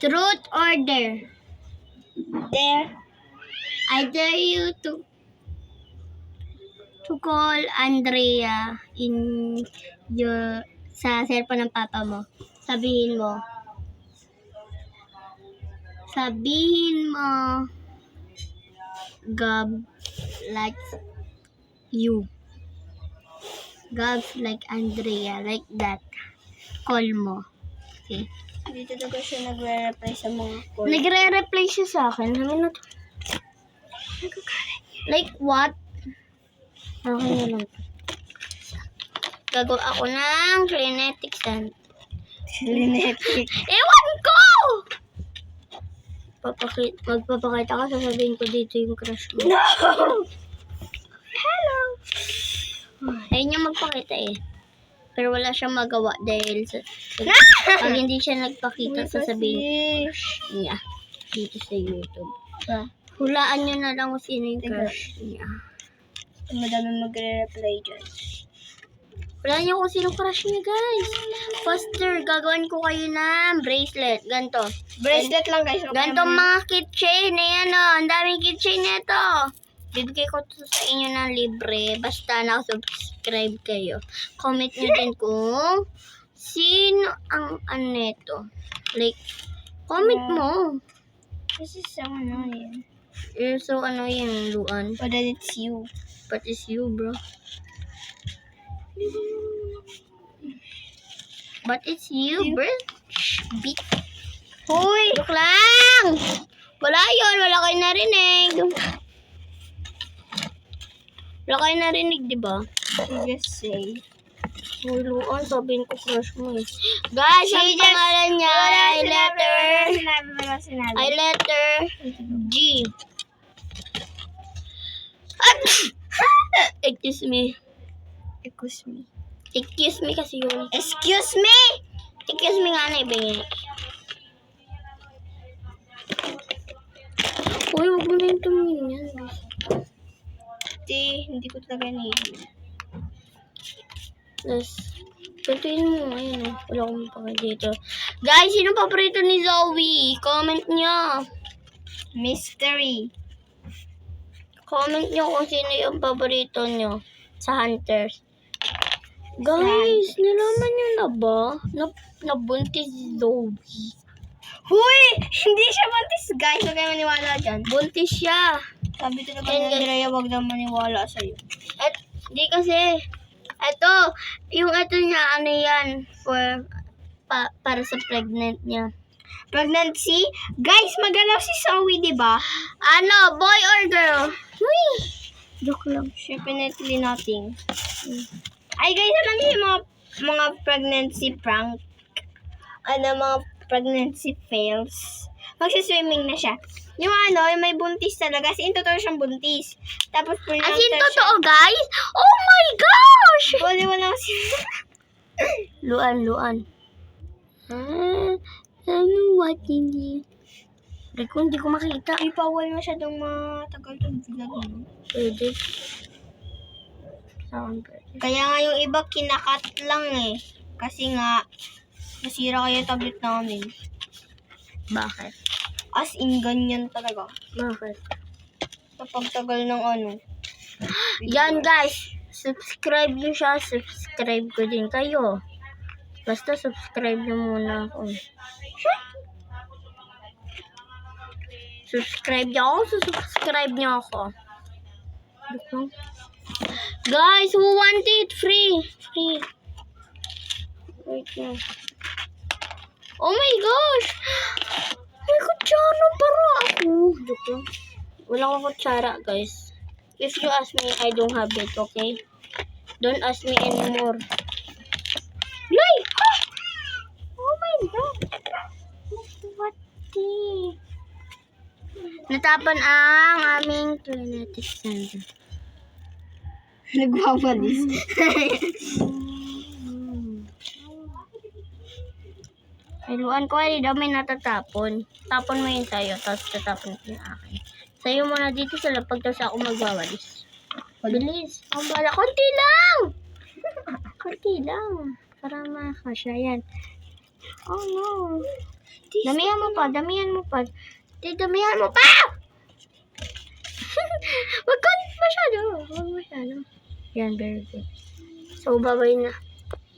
Truth or dare? There. I dare you to call Andrea in your sa cellphone ng papa mo. Sabihin mo. Gab like you. Gab like Andrea, like that. Call mo. Okay. Hindi talaga siya nagre-reply sa mga call. Nagre-reply siya sa akin. Like what? Okay na lang. Gagawa ako ng kinetic sand. Linetic. Ewan ko! Magpapakita ka, sasabihin ko dito yung crush mo. No! Hello! Ayun yung magpakita eh. Pero wala siyang magawa dahil pag hindi siya nagpakita, sasabihin niya dito sa YouTube. Hulaan nyo na lang kung sino yung crush niya. Madami magre-reply dyan. Hulaan nyo kung sino crush niya, guys. Faster, gagawin ko kayo ng bracelet. Ganto. Bracelet lang guys. Ganto mga keychain. Ayan o. Ang daming keychain nito. Bibigay ko to sa inyo ng libre. Basta nakasubscribe kayo. Comment nyo din kung sino ang ano nito. Like, comment mo. This is so annoying. You're so annoying, Luan. But then it's you. But it's you, bro. But it's you, bro. Beat. Hoy! Joke lang! Wala yun. Wala kayo narinig. Wala kayo narinig, di ba? You just say. Uy, Luan, sabihin ko crush mo eh. Guys, ang pangalan niya ay letter G. Excuse me. Excuse me. Excuse me kasi yun. Excuse me! Excuse me nga na ibigay. Uy, huwag mo na yung tumingin yan. Hindi ko talaga naiinit. Tapos, patuin mo. Ayun o. Wala akong paka dito. Guys, sino paborito ni Zoe? Comment nyo. Mystery. Comment nyo kung sino yung paborito nyo sa Hunters. Guys, nalaman nyo na ba? Nabuntis si Zoe. Huy! Hindi siya buntis guys. Huwag kayo maniwala dyan. Buntis siya. Sabi talaga And ni Andrea, huwag na maniwala sa'yo. At, di kasi, ito, yung ito niya, ano yan, para sa pregnant niya. Pregnancy? Guys, magalaw si Zoe, di ba? Ano, boy or girl? Uy! Joke lang. Definitely nothing. Ay guys, alam niyo yung mga pregnancy prank? Mga pregnancy fails? Magsiswimming na siya. Yung yung may buntis talaga. As in, totoo siyang buntis. Tapos, As in, totoo, guys? Oh my gosh! Bali, wala si... Luan. What hindi? Hindi ko makita. Ay, bawal masyadong matagal itong vlog mo. Pwede. Saan pwede? Kaya nga yung iba kinakat lang eh. Kasi nga, nasira kayo yung tablet namin. Bakit? As in, ganyan talaga. Bakit? Kapag tagal ng Yan guys, subscribe nyo siya, subscribe ko din kayo. Basta subscribe nyo muna ako. Subscribe nyo ako. Guys, who want it? Free. Wait na. Oh my gosh! May kutsara para ako. Joke lang. Wala akong kutsara, guys. If you ask me, I don't have it, okay? Don't ask me anymore. Yay! Ah! Oh my God! What the... Natapan ang aming kinetic sand. Nagwawalis. Iluan ko ay daw may natatapon. Tapon mo yun sa'yo, tapos tatapon ko yung akin. Sa'yo muna dito sa lapag, tapos ako magwawalis. Bilis. Ang bala. Konti lang! Konti lang. Para makasya yan. Oh no. Damihan mo pa, damihan mo pa. Damihan mo pa! Wag ka masyado. Wag masyado. Yan, very good. So, babay na.